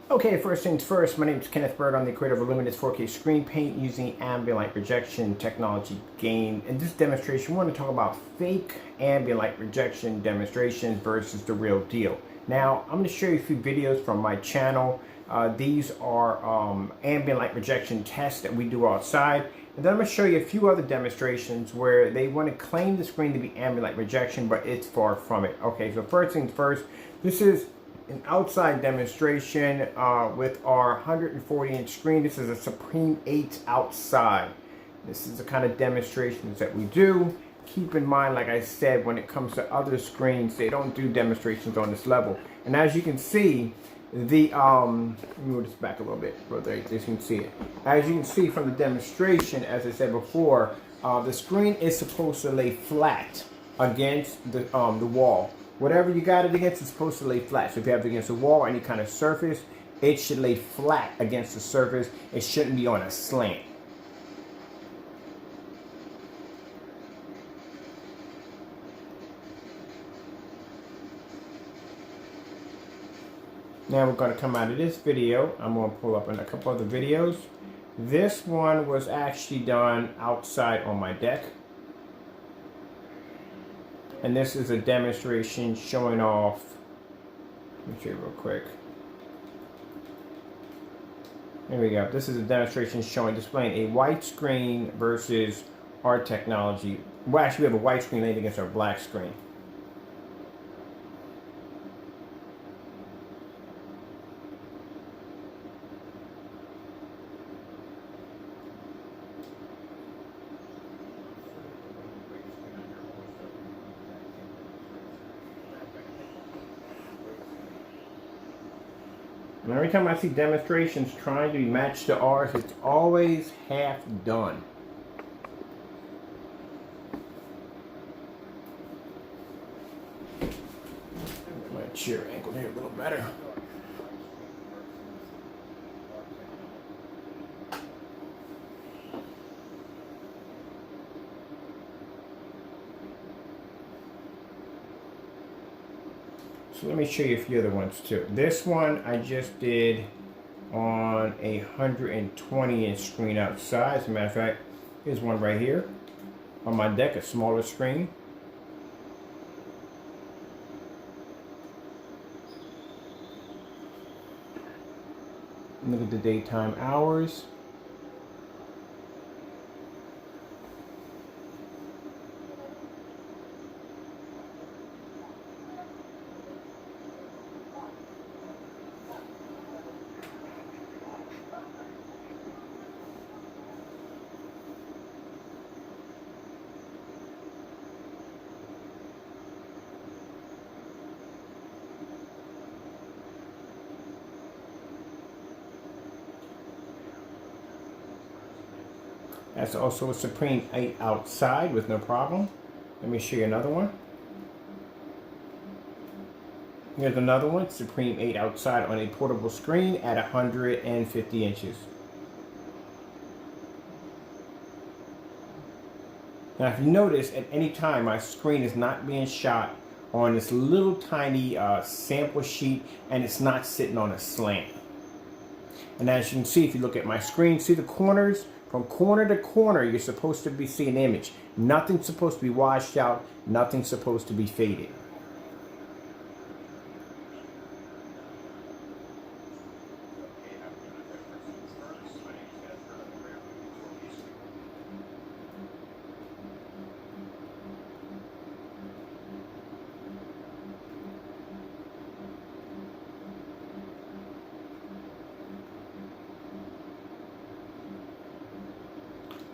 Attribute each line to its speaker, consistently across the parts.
Speaker 1: Okay, first things first, my name is Kenneth Bird. I'm the creator of Luminous 4K screen paint using ambient light rejection technology gained. In this demonstration, we want to talk about fake ambient light rejection demonstrations versus the real deal. Now, I'm going to show you a few videos from my channel. These are ambient light rejection tests that we do outside. And then I'm going to show you a few other demonstrations where they want to claim the screen to be ambient light rejection, but it's far from it. Okay, so first things first, this is an outside demonstration with our 140-inch screen. This is a Supreme 8 outside. This is the kind of demonstrations that we do. Keep in mind, like I said, when it comes to other screens, they don't do demonstrations on this level. And as you can see, the let me move this back a little bit, so you can see it. As you can see from the demonstration, as I said before, the screen is supposed to lay flat against the wall. Whatever you got it against is supposed to lay flat. So if you have it against a wall or any kind of surface, it should lay flat against the surface. It shouldn't be on a slant. Now we're going to come out of this video. I'm going to pull up in a couple other videos. This one was actually done outside on my deck. And this is a demonstration showing off, let me show you real quick. There we go. This is a demonstration displaying a white screen versus our technology. Well, actually, we have a white screen laying against our black screen. And every time I see demonstrations trying to match to ours, it's always half done. My chair angled here a little better. So let me show you a few other ones too. This one I just did on a 120-inch screen outside. As a matter of fact, here's one right here on my deck, a smaller screen. Look at the daytime hours. That's also a Supreme 8 outside with no problem. Let me show you another one. Here's another one, Supreme 8 outside on a portable screen at 150 inches. Now if you notice, at any time my screen is not being shot on this little tiny sample sheet, and it's not sitting on a slant. And as you can see, if you look at my screen, see the corners? From corner to corner, you're supposed to be seeing an image. Nothing's supposed to be washed out. Nothing's supposed to be faded.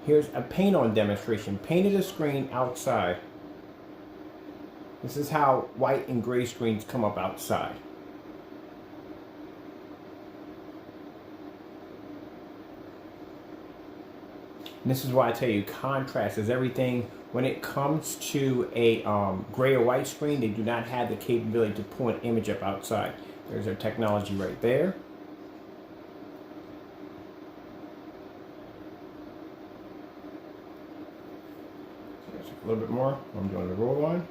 Speaker 1: Here's a paint-on demonstration. Painted a screen outside. This is how white and gray screens come up outside. And this is why I tell you, contrast is everything. When it comes to a gray or white screen, they do not have the capability to pull an image up outside. There's our technology right there. A little bit more. I'm doing the roll on.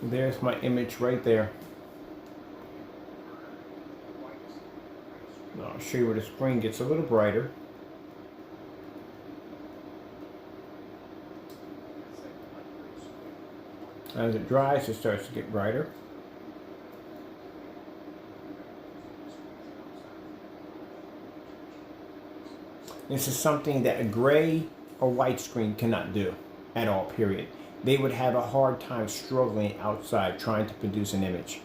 Speaker 1: There's my image right there. Now I'll show you where the screen gets a little brighter. As it dries, it starts to get brighter. This is something that a gray or white screen cannot do at all, period. They would have a hard time struggling outside trying to produce an image.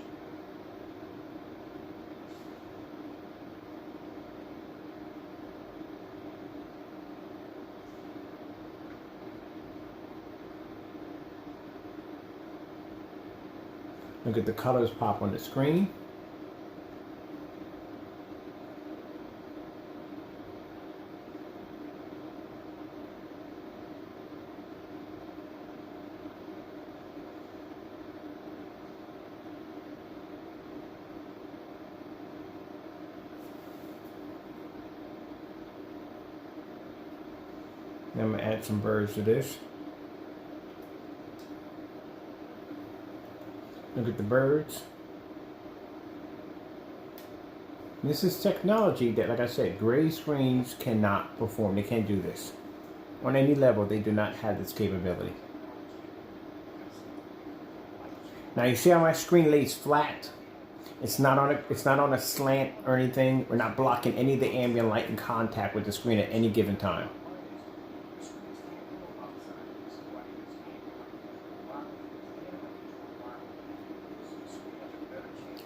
Speaker 1: Look at the colors pop on the screen. I'm going to add some birds to this. Look at the birds. This is technology that, like I said, gray screens cannot perform. They can't do this. On any level, they do not have this capability. Now you see how my screen lays flat? It's not on a slant or anything. We're not blocking any of the ambient light in contact with the screen at any given time.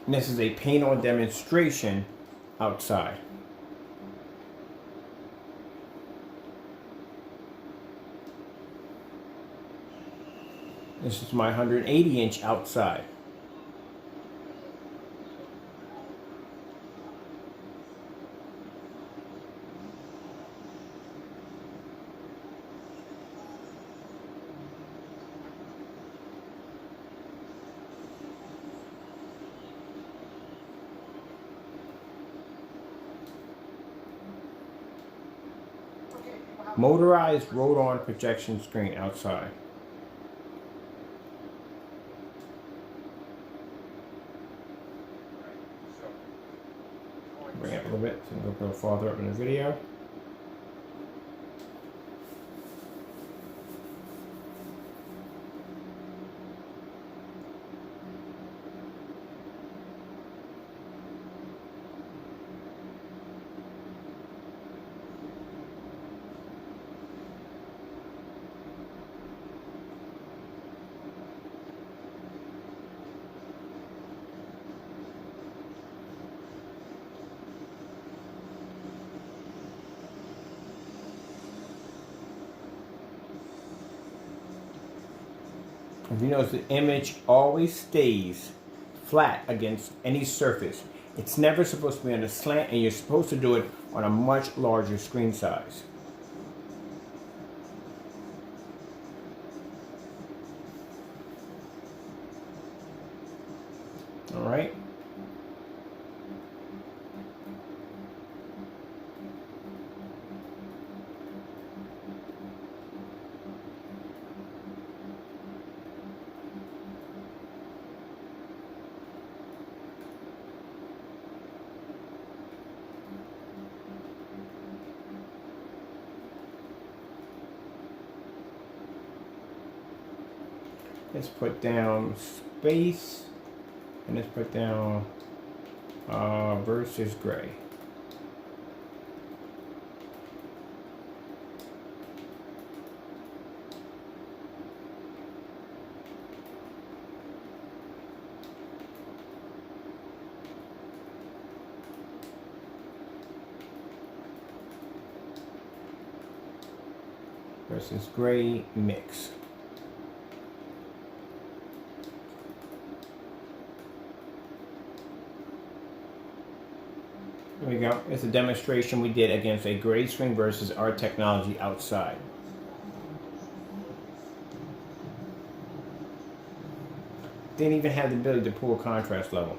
Speaker 1: And this is a paint-on demonstration outside. This is my 180-inch outside. Motorized roll-on projection screen outside. Bring it up a little bit so we can go a little farther up in the video. If you notice, the image always stays flat against any surface. It's never supposed to be on a slant, and you're supposed to do it on a much larger screen size. All right. Let's put down space, and let's put down versus gray. Versus gray mix. There we go. It's a demonstration we did against a gray screen versus our technology outside. Didn't even have the ability to pull a contrast level.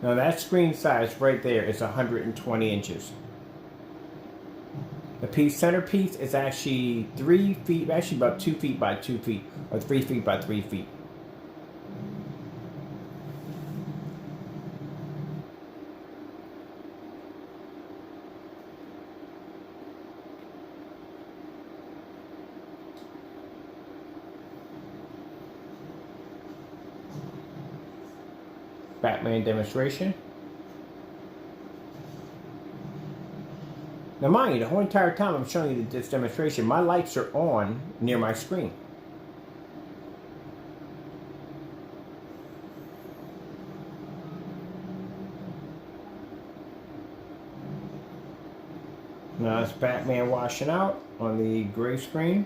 Speaker 1: Now that screen size right there is 120 inches. The centerpiece is actually 3 feet, actually about 2 feet by 2 feet, or 3 feet by 3 feet. Batman demonstration. Now mind you, the whole entire time I'm showing you this demonstration, my lights are on near my screen. Now it's Batman washing out on the gray screen.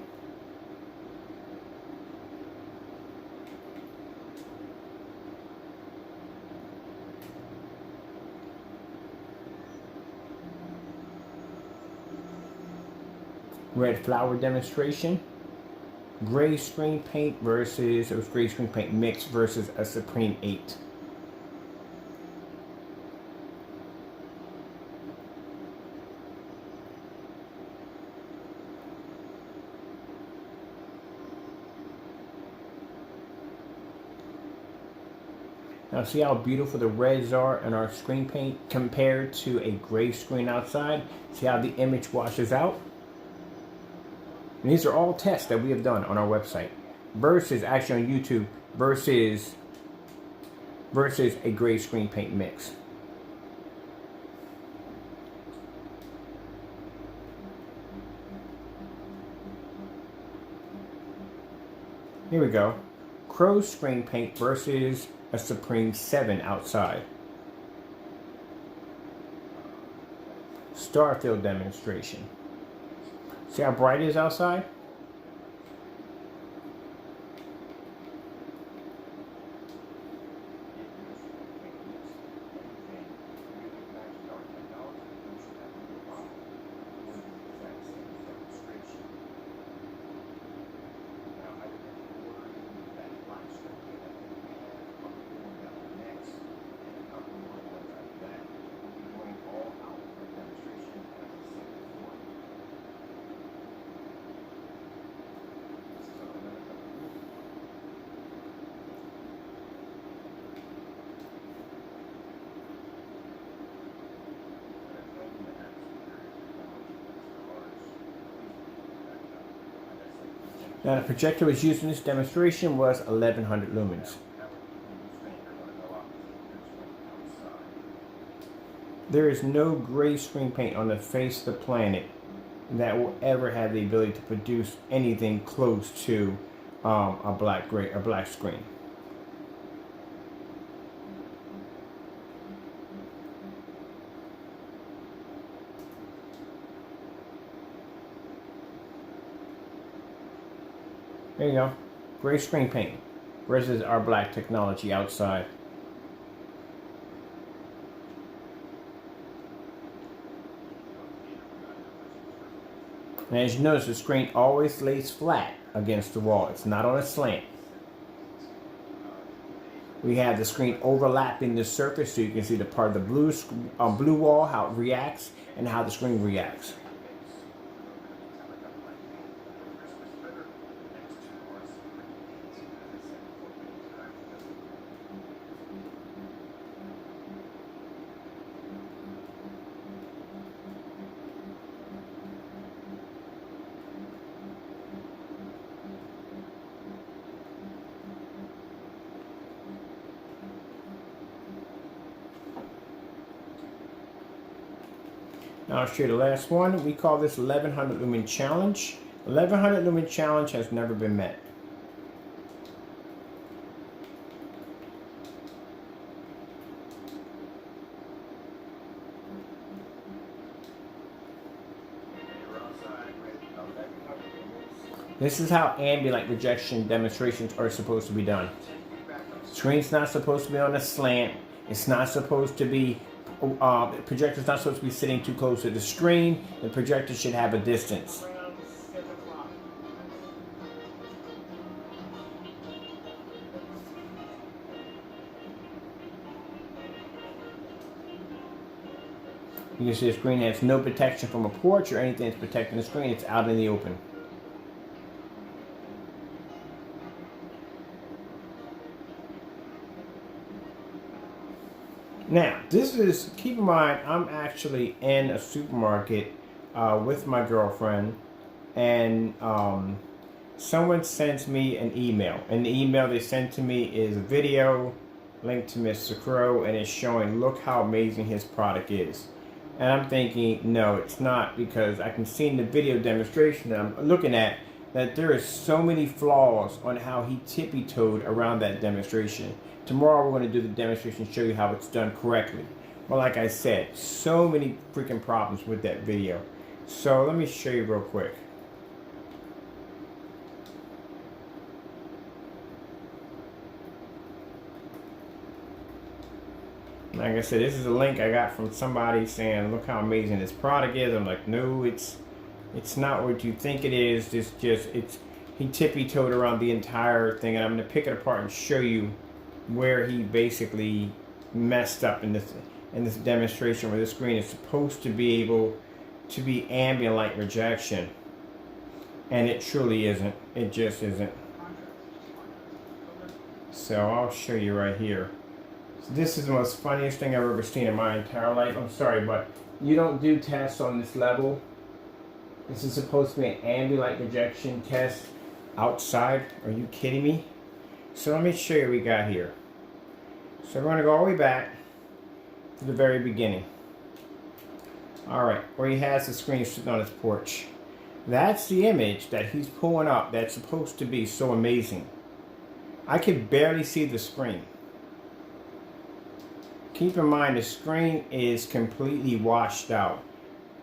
Speaker 1: Red flower demonstration. Gray screen paint versus, it was gray screen paint mix versus a Supreme 8. Now see how beautiful the reds are in our screen paint compared to a gray screen outside? See how the image washes out? And these are all tests that we have done on our website versus actually on YouTube versus a gray screen paint mix. Here we go. Crow screen paint versus a Supreme 7 outside. Starfield demonstration. See how bright it is outside? Now the projector was used in this demonstration was 1100 lumens. There is no gray screen paint on the face of the planet that will ever have the ability to produce anything close to a black screen. There you go. Gray screen paint versus our black technology outside. And as you notice, the screen always lays flat against the wall. It's not on a slant. We have the screen overlapping the surface so you can see the part of the blue wall, how it reacts, and how the screen reacts. Now I'll show you the last one. We call this 1100 lumen challenge. 1100 lumen challenge has never been met. This is how ambient light projection demonstrations are supposed to be done. Screen's not supposed to be on a slant. It's not supposed to be, the projector's not supposed to be sitting too close to the screen. The projector should have a distance. You can see the screen has no protection from a porch or anything that's protecting the screen. It's out in the open. Now, keep in mind, I'm actually in a supermarket with my girlfriend, and someone sends me an email. And the email they sent to me is a video linked to Mr. Crow, and it's showing, look how amazing his product is. And I'm thinking, no, it's not, because I can see in the video demonstration that I'm looking at that there is so many flaws on how he tippy-toed around that demonstration. Tomorrow we're going to do the demonstration and show you how it's done correctly. But like I said, so many freaking problems with that video. So let me show you real quick. Like I said, this is a link I got from somebody saying, look how amazing this product is. I'm like, no, it's not what you think it is. He tippy-toed around the entire thing, and I'm going to pick it apart and show you where he basically messed up in this demonstration, where the screen is supposed to be able to be ambient light rejection, and it truly isn't. It just isn't. So I'll show you right here. So this is the most funniest thing I've ever seen in my entire life. I'm sorry, but you don't do tests on this level. This is supposed to be an ambient light rejection test outside. Are you kidding me? So let me show you what we got here. So we're going to go all the way back to the very beginning. Alright, where he has the screen sitting on his porch. That's the image that he's pulling up that's supposed to be so amazing. I can barely see the screen. Keep in mind, the screen is completely washed out.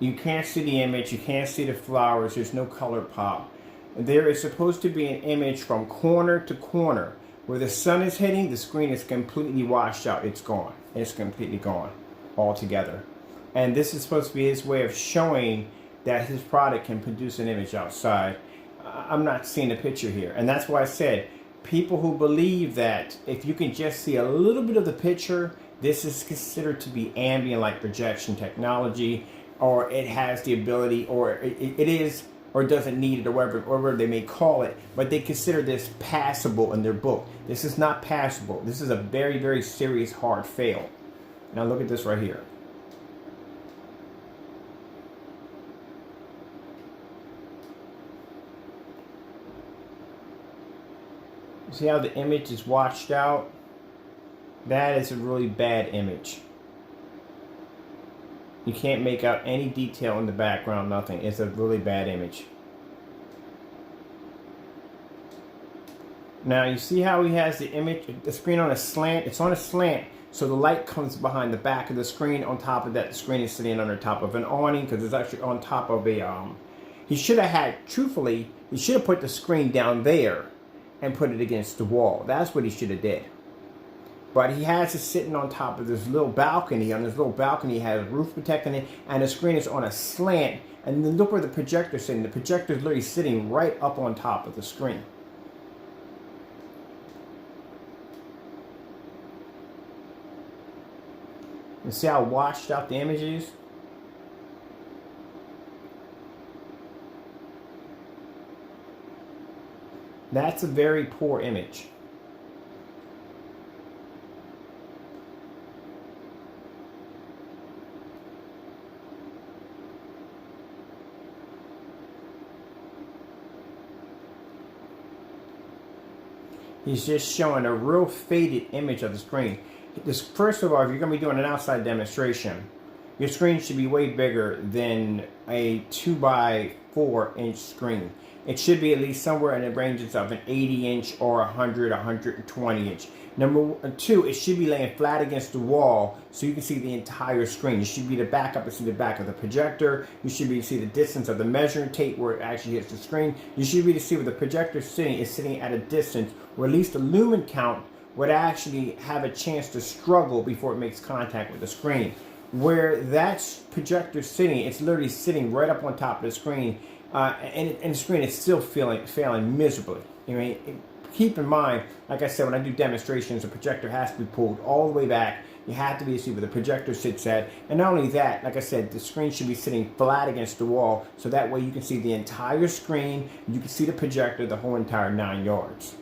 Speaker 1: You can't see the image, you can't see the flowers, there's no color pop. There is supposed to be an image from corner to corner. Where the sun is hitting, the screen is completely washed out. It's gone. It's completely gone altogether. And this is supposed to be his way of showing that his product can produce an image outside. I'm not seeing a picture here. And that's why I said, people who believe that if you can just see a little bit of the picture, this is considered to be ambient light projection technology, or it has the ability, or it is, or doesn't need it, or whatever they may call it, but they consider this passable in their book. This is not passable. This is a very, very serious hard fail. Now look at this right here. See how the image is washed out? That is a really bad image. You can't make out any detail in the background, nothing. It's a really bad image. Now you see how he has the image, the screen on a slant? It's on a slant, so the light comes behind the back of the screen. On top of that, the screen is sitting on top of an awning, because it's actually on top of a, he should have had, truthfully, he should have put the screen down there and put it against the wall. That's what he should have did. But he has it sitting on top of this little balcony. On this little balcony, he has a roof protecting it, and the screen is on a slant. And then look where the projector is sitting. The projector is literally sitting right up on top of the screen. You see how washed out the image is? That's a very poor image. He's just showing a real faded image of the screen. First of all, if you're going to be doing an outside demonstration, your screen should be way bigger than a 2x4 inch screen. It should be at least somewhere in the ranges of an 80 inch or 100, 120 inch. Number two, it should be laying flat against the wall so you can see the entire screen. You should be the back up and see the back of the projector. You should be to see the distance of the measuring tape where it actually hits the screen. You should be to see where the projector is sitting at a distance where at least the lumen count would actually have a chance to struggle before it makes contact with the screen. Where that projector is sitting, it's literally sitting right up on top of the screen, and the screen is still failing miserably. I mean, keep in mind, like I said, when I do demonstrations, the projector has to be pulled all the way back. You have to be able to see where the projector sits at. And not only that, like I said, the screen should be sitting flat against the wall, so that way you can see the entire screen, you can see the projector, the whole entire 9 yards.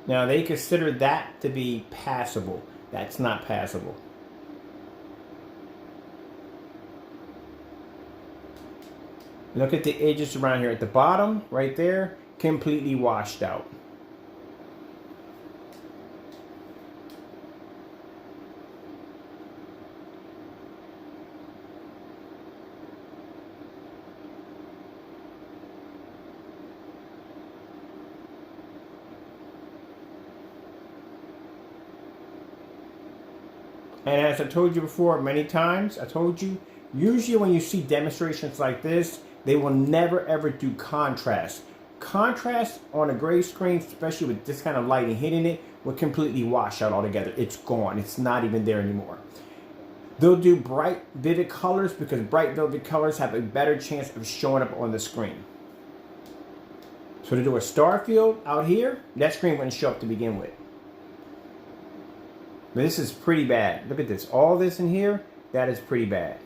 Speaker 1: Now, they consider that to be passable. That's not passable. Look at the edges around here at the bottom, right there, completely washed out. And as I told you before many times, usually when you see demonstrations like this, they will never ever do contrast. Contrast on a gray screen, especially with this kind of lighting hitting it, will completely wash out altogether. It's gone. It's not even there anymore. They'll do bright, vivid colors because bright, vivid colors have a better chance of showing up on the screen. So to do a star field out here, that screen wouldn't show up to begin with. But this is pretty bad. Look at this. All this in here, that is pretty bad.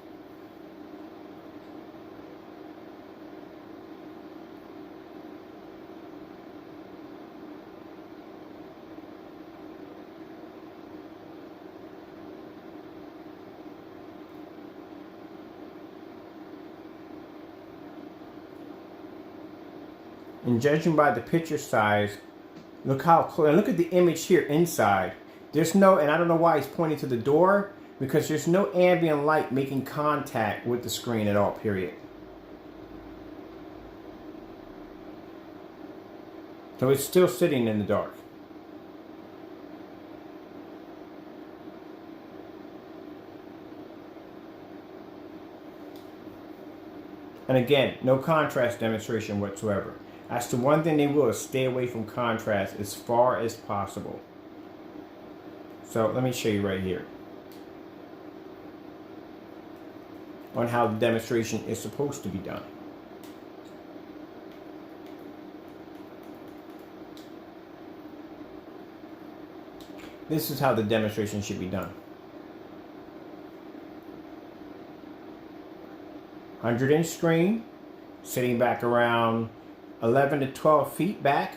Speaker 1: And judging by the picture size, look how close. And look at the image here inside. There's no, and I don't know why he's pointing to the door, because there's no ambient light making contact with the screen at all, period. So it's still sitting in the dark. And again, no contrast demonstration whatsoever. That's the one thing they will, is stay away from contrast as far as possible. So let me show you right here on how the demonstration is supposed to be done. This is how the demonstration should be done. 100-inch screen, sitting back around 11 to 12 feet back.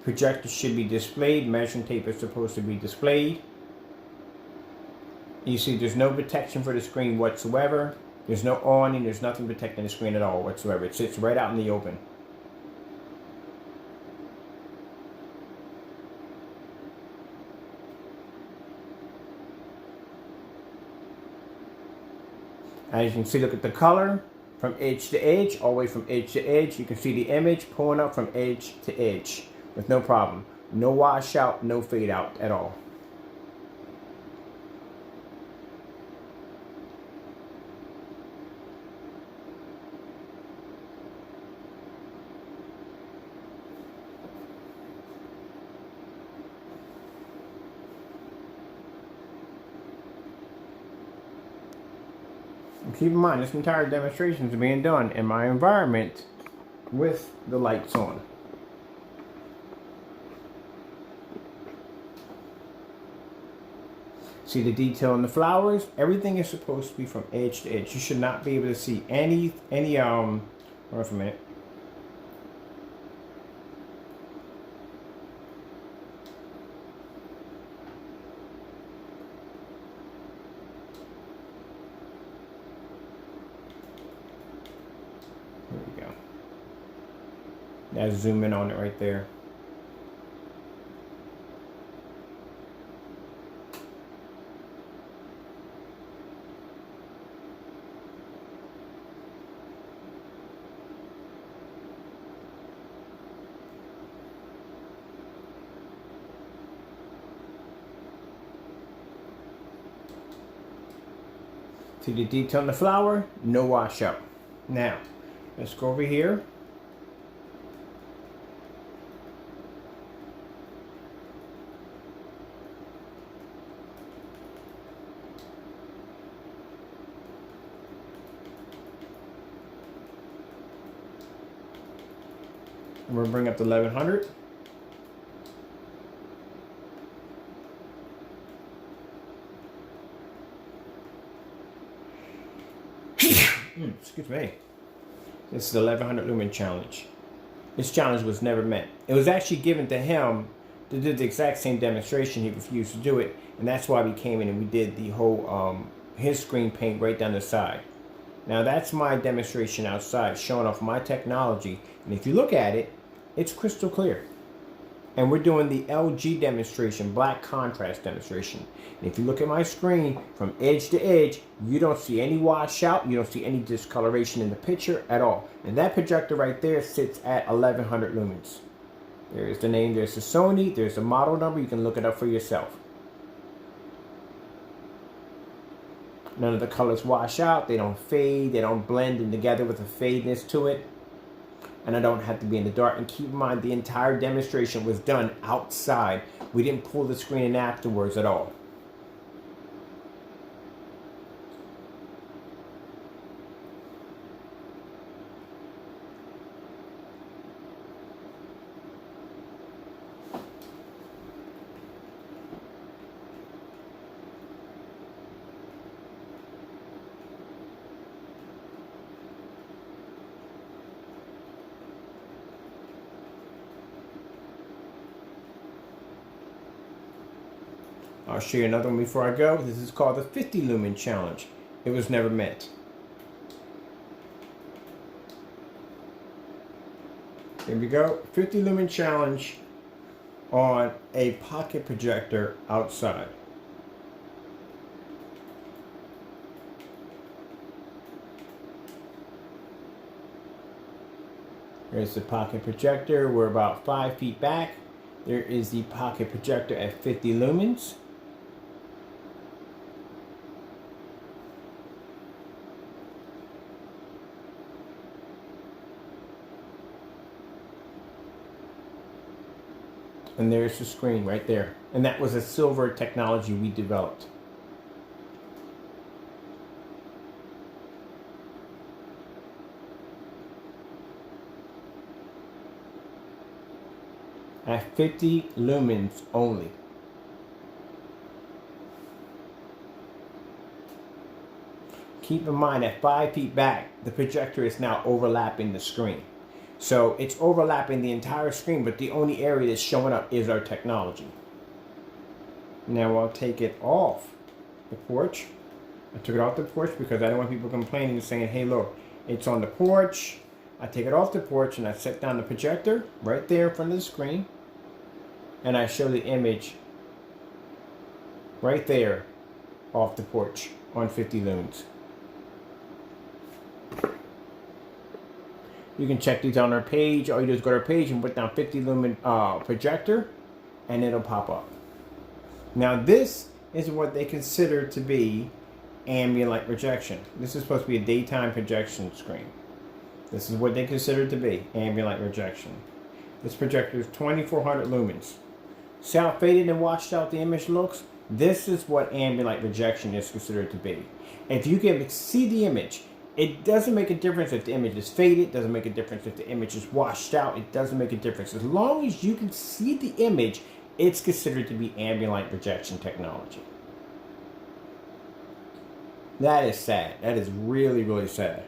Speaker 1: Projector should be displayed. Measuring tape is supposed to be displayed. You see there's no protection for the screen whatsoever. There's no awning. There's nothing protecting the screen at all whatsoever. It sits right out in the open. As you can see, look at the color from edge to edge, all the way from edge to edge. You can see the image pulling up from edge to edge with no problem. No washout, no fade out at all. And keep in mind, this entire demonstration is being done in my environment with the lights on. See the detail in the flowers? Everything is supposed to be from edge to edge. You should not be able to see any hold on for a minute. There we go. Now zoom in on it right there. See the detail in the flower? No washout. Now, let's go over here. And we'll bring up to 1100. Excuse me. This is the 1100 lumen challenge. This challenge was never met. It was actually given to him to do the exact same demonstration. He refused to do it, and that's why we came in and we did the whole his screen paint right down the side. Now that's my demonstration outside, showing off my technology, and if you look at it, it's crystal clear. And we're doing the LG demonstration, black contrast demonstration. And if you look at my screen from edge to edge, you don't see any washout, you don't see any discoloration in the picture at all. And that projector right there sits at 1100 lumens. There's the name, there's the Sony, there's the model number, you can look it up for yourself. None of the colors wash out, they don't fade, they don't blend in together with a fadeness to it. And I don't have to be in the dark. And keep in mind, the entire demonstration was done outside. We didn't pull the screen in afterwards at all. I'll show you another one before I go. This is called the 50 lumen challenge. It was never met. Here we go. 50 lumen challenge on a pocket projector outside. Here's the pocket projector. We're about 5 feet back. There is the pocket projector at 50 lumens. And there's the screen right there. And that was a silver technology we developed. At 50 lumens only. Keep in mind, at 5 feet back, the projector is now overlapping the screen. So it's overlapping the entire screen, but the only area that's showing up is our technology. Now I'll take it off the porch. I took it off the porch because I don't want people complaining and saying, hey, look, it's on the porch. I take it off the porch and I set down the projector right there in front of the screen. And I show the image right there off the porch on 50 lumens. You can check these on our page. All you do is go to our page and put down 50 lumen projector and it'll pop up. Now this is what they consider to be ambient light projection. This is supposed to be a daytime projection screen. This is what they consider to be ambient light projection. This projector is 2400 lumens. See how faded and washed out the image looks? This is what ambient light projection is considered to be. If you can see the image, it doesn't make a difference if the image is faded. It doesn't make a difference if the image is washed out. It doesn't make a difference. As long as you can see the image, it's considered to be ambient light projection technology. That is sad. That is really, really sad.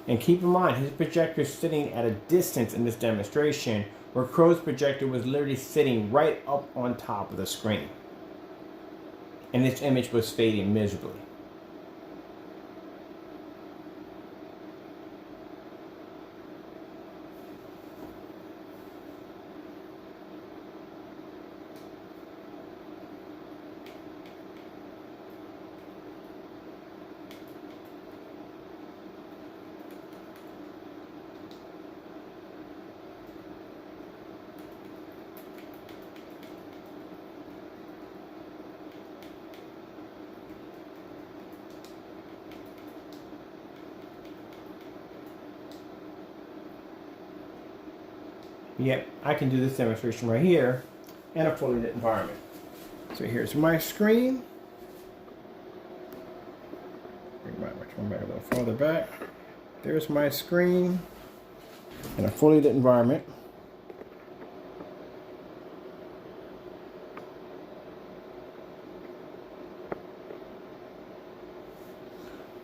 Speaker 1: And keep in mind, his projector is sitting at a distance in this demonstration, where Crow's projector was literally sitting right up on top of the screen. And this image was fading miserably. Yet I can do this demonstration right here in a fully lit environment. So here's my screen. Bring my one back a little farther back. There's my screen in a fully lit environment.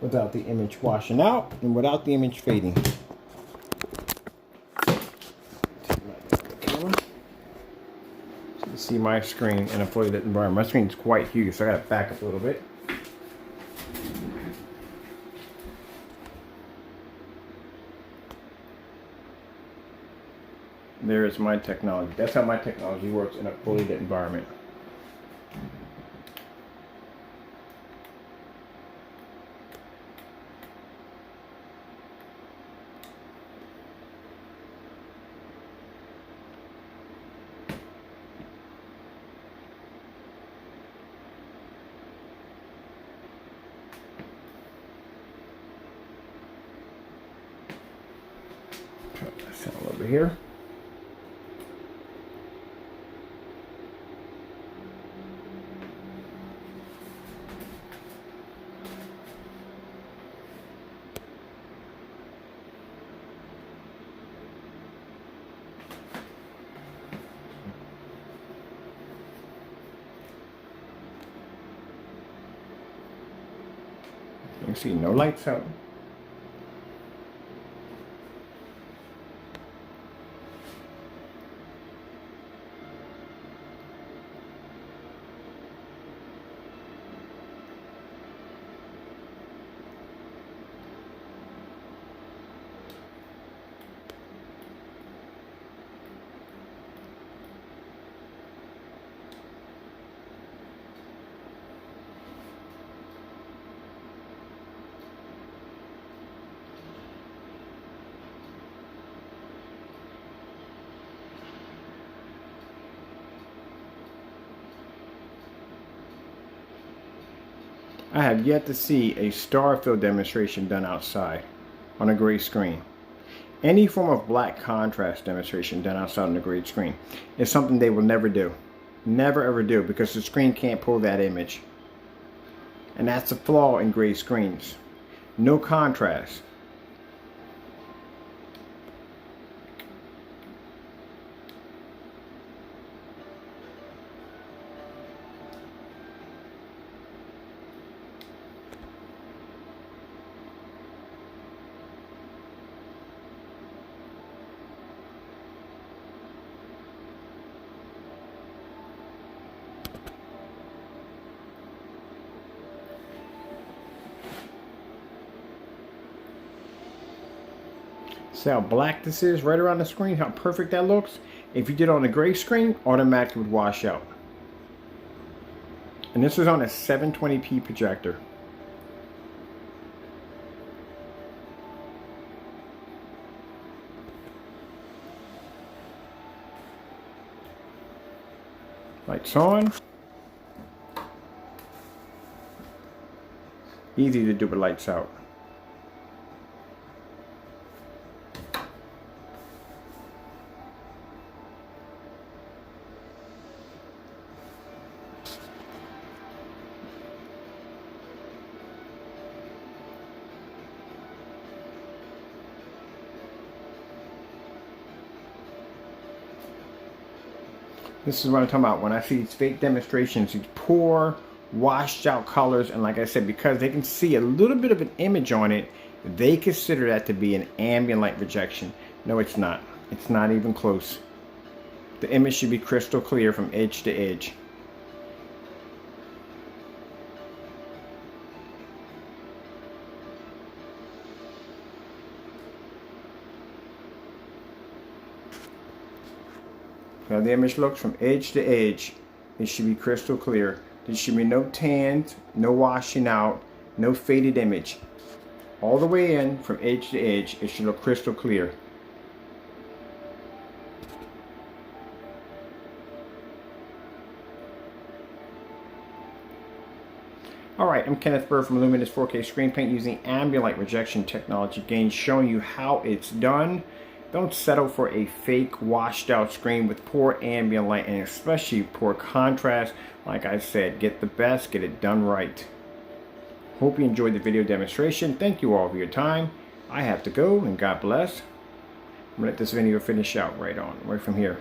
Speaker 1: Without the image washing out and without the image fading. So you see my screen in a fully lit environment. My screen is quite huge, so I gotta back up a little bit. There's my technology. That's how my technology works in a fully lit environment. Turn this on over here. You can see no lights out. I have yet to see a star fill demonstration done outside on a gray screen. Any form of black contrast demonstration done outside on a gray screen is something they will never do. Never ever do, because the screen can't pull that image. And that's a flaw in gray screens. No contrast. See how black this is right around the screen, how perfect that looks? If you did it on a gray screen, automatically would wash out. And this was on a 720p projector. Lights on. Easy to do with lights out. This is what I'm talking about when I see these fake demonstrations, these poor, washed out colors, and like I said, because they can see a little bit of an image on it, they consider that to be an ambient light rejection. No, it's not. It's not even close. The image should be crystal clear from edge to edge. How the image looks from edge to edge, it should be crystal clear. There should be no tans, no washing out, no faded image. All the way in from edge to edge, it should look crystal clear. Alright, I'm Kenneth Bird from Luminous 4K Screen Paint using ambient light rejection technology, again showing you how it's done. Don't settle for a fake washed out screen with poor ambient light and especially poor contrast. Like I said, get the best, get it done right. Hope you enjoyed the video demonstration. Thank you all for your time. I have to go, and God bless. I'm gonna let this video finish out right from here.